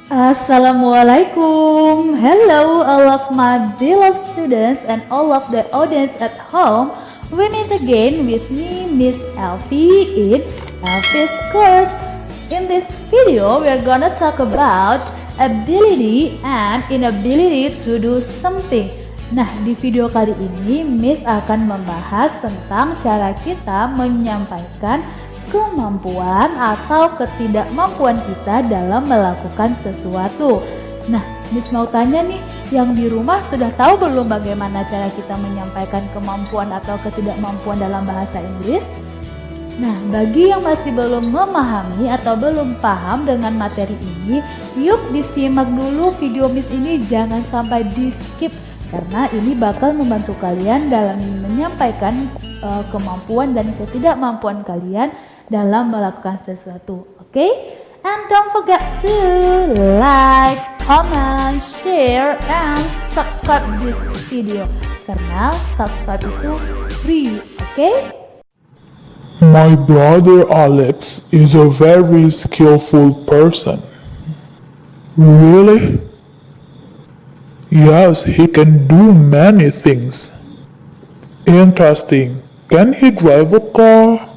Assalamualaikum. Hello all of my beloved students and all of the audience at home. We meet again with me, Miss Elfie, in Elfie's course. In this video, we are gonna talk about ability and inability to do something. Nah, di video kali ini Miss akan membahas tentang cara kita menyampaikan kemampuan atau ketidakmampuan kita dalam melakukan sesuatu. Nah, Miss mau tanya nih, yang di rumah sudah tahu belum bagaimana cara kita menyampaikan kemampuan atau ketidakmampuan dalam bahasa Inggris? Nah, bagi yang masih belum memahami atau belum paham dengan materi ini, yuk disimak dulu video Miss ini, jangan sampai di skip karena ini bakal membantu kalian dalam menyampaikan kemampuan dan ketidakmampuan kalian dalam melakukan sesuatu. Oke? And don't forget to like, comment, share, and subscribe this video karena subscribe itu free. Oke? My brother Alex is a very skillful person. Really? Yes, he can do many things. Interesting. Can he drive a car?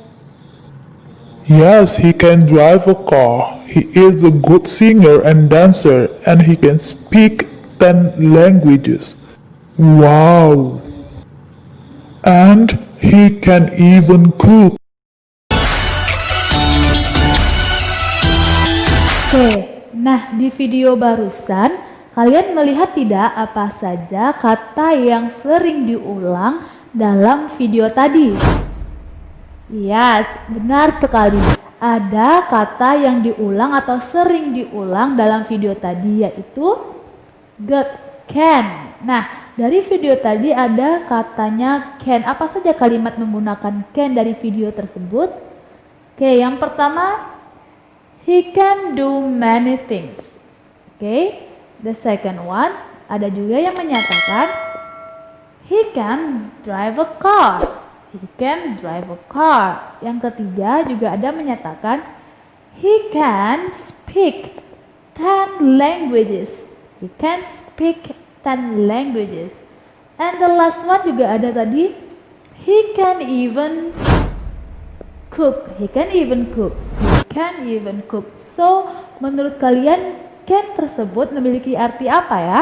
Yes, he can drive a car. He is a good singer and dancer, and he can speak 10 languages. Wow! And he can even cook. Oke, nah di video barusan kalian melihat tidak apa saja kata yang sering diulang dalam video tadi? Yes, benar sekali. Ada kata yang diulang atau sering diulang dalam video tadi, yaitu good, can. Nah, dari video tadi ada katanya can. Apa saja kalimat menggunakan can dari video tersebut? Oke, yang pertama, he can do many things. Oke, the second one, ada juga yang menyatakan he can drive a car. He can drive a car. Yang ketiga juga ada menyatakan he can speak 10 languages. He can speak 10 languages. And the last one juga ada tadi, he can even cook. He can even cook. He can even cook. So, menurut kalian can tersebut memiliki arti apa ya?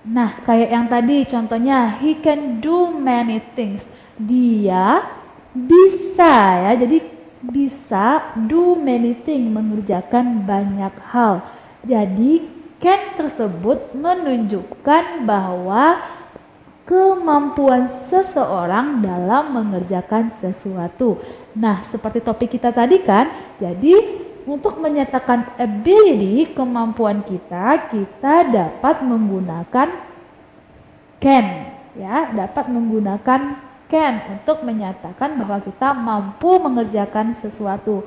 Nah, kayak yang tadi contohnya, he can do many things. Dia bisa ya, jadi bisa do many things, mengerjakan banyak hal. Jadi can tersebut menunjukkan bahwa kemampuan seseorang dalam mengerjakan sesuatu. Nah, seperti topik kita tadi kan, jadi untuk menyatakan ability, kemampuan kita dapat menggunakan can, ya, dapat menggunakan can untuk menyatakan bahwa kita mampu mengerjakan sesuatu.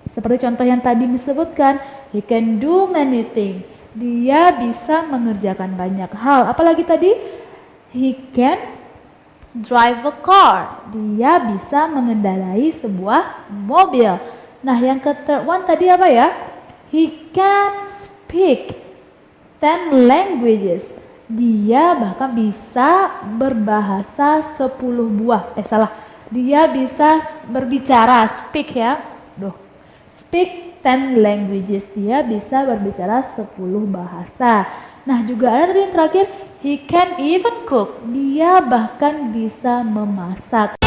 Seperti contoh yang tadi disebutkan, he can do many things. Dia bisa mengerjakan banyak hal. Apalagi tadi, he can drive a car. Dia bisa mengendarai sebuah mobil. Nah, yang ke-1 tadi apa ya? He can speak 10 languages. Dia bahkan bisa berbahasa 10 buah. Dia bisa berbicara, speak ya. Speak 10 languages. Dia bisa berbicara 10 bahasa. Nah, juga ada tadi yang terakhir, he can even cook. Dia bahkan bisa memasak.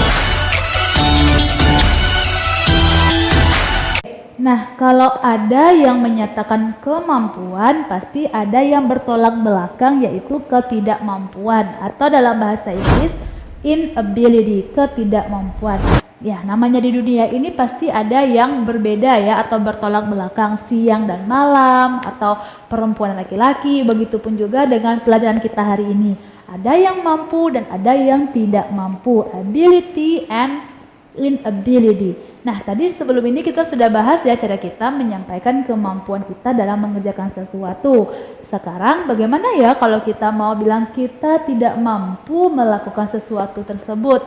Nah, kalau ada yang menyatakan kemampuan, pasti ada yang bertolak belakang, yaitu ketidakmampuan, atau dalam bahasa Inggris inability, ketidakmampuan. Ya, namanya di dunia ini pasti ada yang berbeda ya, atau bertolak belakang, siang dan malam, atau perempuan dan laki-laki. Begitupun juga dengan pelajaran kita hari ini. Ada yang mampu dan ada yang tidak mampu, ability and inability. Nah, tadi sebelum ini kita sudah bahas ya cara kita menyampaikan kemampuan kita dalam mengerjakan sesuatu. Sekarang bagaimana ya kalau kita mau bilang kita tidak mampu melakukan sesuatu tersebut?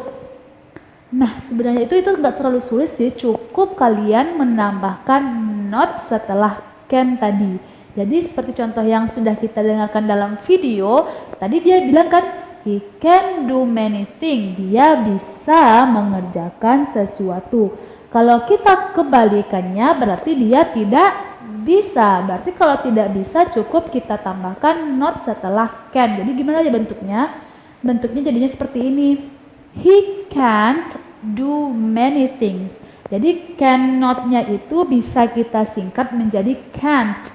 Nah, sebenarnya itu nggak terlalu sulit sih, cukup kalian menambahkan not setelah can tadi. Jadi seperti contoh yang sudah kita dengarkan dalam video, tadi dia bilang kan, he can do many things. Dia bisa mengerjakan sesuatu. Kalau kita kebalikannya berarti dia tidak bisa. Berarti kalau tidak bisa cukup kita tambahkan not setelah can. Jadi gimana aja bentuknya? Bentuknya jadinya seperti ini. He can't do many things. Jadi cannot-nya itu bisa kita singkat menjadi can't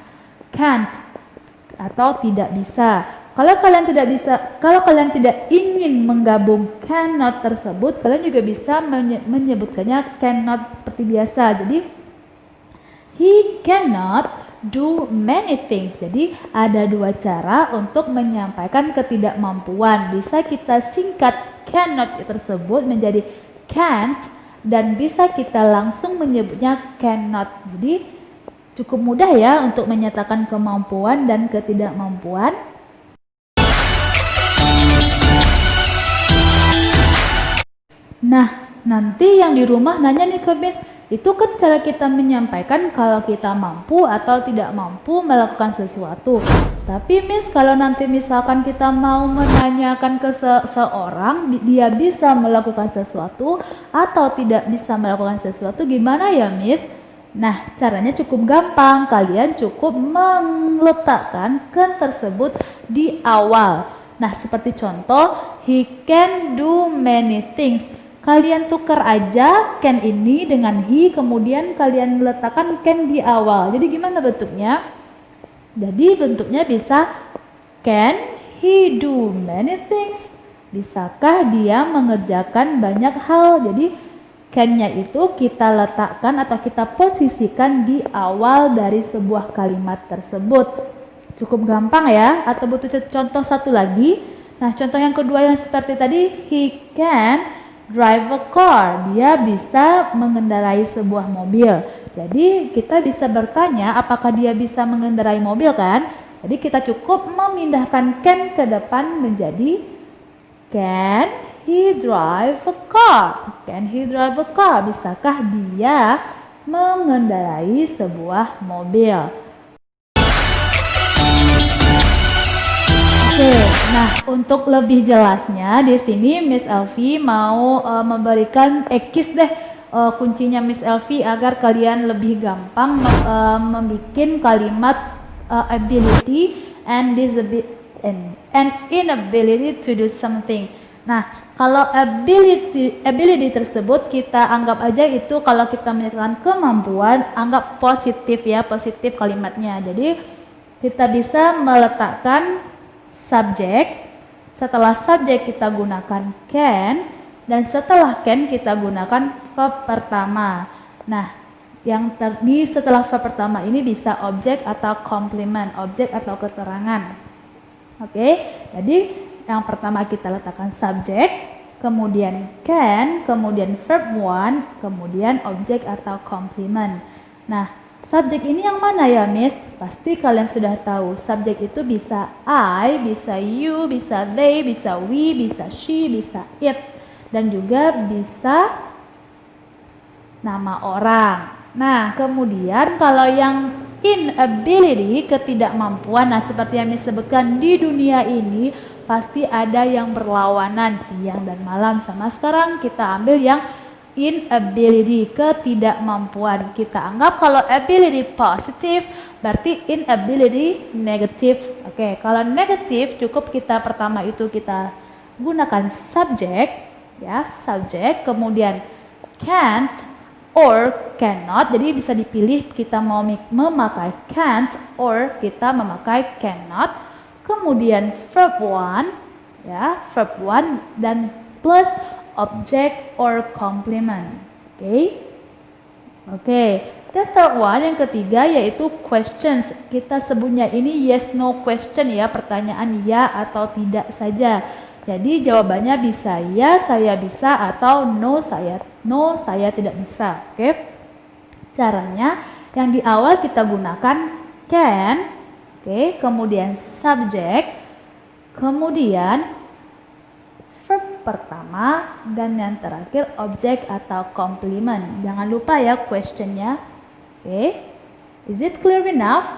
atau tidak bisa. Kalau kalian tidak ingin menggabung cannot tersebut, kalian juga bisa menyebutkannya cannot seperti biasa. Jadi he cannot do many things. Jadi ada dua cara untuk menyampaikan ketidakmampuan. Bisa kita singkat cannot tersebut menjadi can't, dan bisa kita langsung menyebutnya cannot. Jadi cukup mudah ya untuk menyatakan kemampuan dan ketidakmampuan. Nah, nanti yang di rumah nanya nih ke Miss, itu kan cara kita menyampaikan kalau kita mampu atau tidak mampu melakukan sesuatu. Tapi Miss, kalau nanti misalkan kita mau menanyakan ke seseorang, dia bisa melakukan sesuatu atau tidak bisa melakukan sesuatu, gimana ya Miss? Nah, caranya cukup gampang. Kalian cukup meletakkan can tersebut di awal. Nah, seperti contoh, he can do many things. Kalian tukar aja can ini dengan he, kemudian kalian meletakkan can di awal. Jadi gimana bentuknya? Jadi bentuknya bisa can he do many things? Bisakah dia mengerjakan banyak hal? Jadi can-nya itu kita letakkan atau kita posisikan di awal dari sebuah kalimat tersebut. Cukup gampang ya, atau butuh contoh satu lagi? Nah, contoh yang kedua yang seperti tadi, he can drive a car. Dia bisa mengendarai sebuah mobil. Jadi kita bisa bertanya apakah dia bisa mengendarai mobil kan? Jadi kita cukup memindahkan can ke depan menjadi can he drive a car? Can he drive a car? Bisakah dia mengendarai sebuah mobil? Oke, nah untuk lebih jelasnya di sini Miss Elvi mau memberikan kuncinya Miss Elvi agar kalian lebih gampang membuat kalimat ability and inability to do something. Nah, kalau ability tersebut kita anggap aja itu kalau kita menyatakan kemampuan, anggap positif ya, positif kalimatnya. Jadi kita bisa meletakkan subjek, setelah subjek kita gunakan can, dan setelah can kita gunakan verb pertama. Nah, yang tadi setelah verb pertama ini bisa objek atau complement, objek atau keterangan. Oke, jadi yang pertama kita letakkan subjek, kemudian can, kemudian verb one, kemudian objek atau complement. Nah, subjek ini yang mana ya Miss? Pasti kalian sudah tahu. Subjek itu bisa I, bisa you, bisa they, bisa we, bisa she, bisa it. Dan juga bisa nama orang. Nah, kemudian kalau yang inability, ketidakmampuan, nah seperti yang Miss sebutkan di dunia ini pasti ada yang berlawanan siang dan malam. Sama sekarang kita ambil yang inability, ketidakmampuan. Kita anggap kalau ability positif, berarti inability negatif. Oke, kalau negatif cukup kita pertama itu kita gunakan subjek, ya, subjek, kemudian can't or cannot. Jadi bisa dipilih kita mau memakai can't or kita memakai cannot. Kemudian verb one, ya, verb one dan plus object or complement. Oke. The third one yang ketiga yaitu questions. Kita sebutnya ini yes no question ya, pertanyaan ya atau tidak saja. Jadi jawabannya bisa ya saya bisa atau no saya tidak bisa. Oke. Caranya yang di awal kita gunakan can, kemudian subjek, kemudian verb pertama, dan yang terakhir objek atau complement. Jangan lupa ya questionnya. Is it clear enough?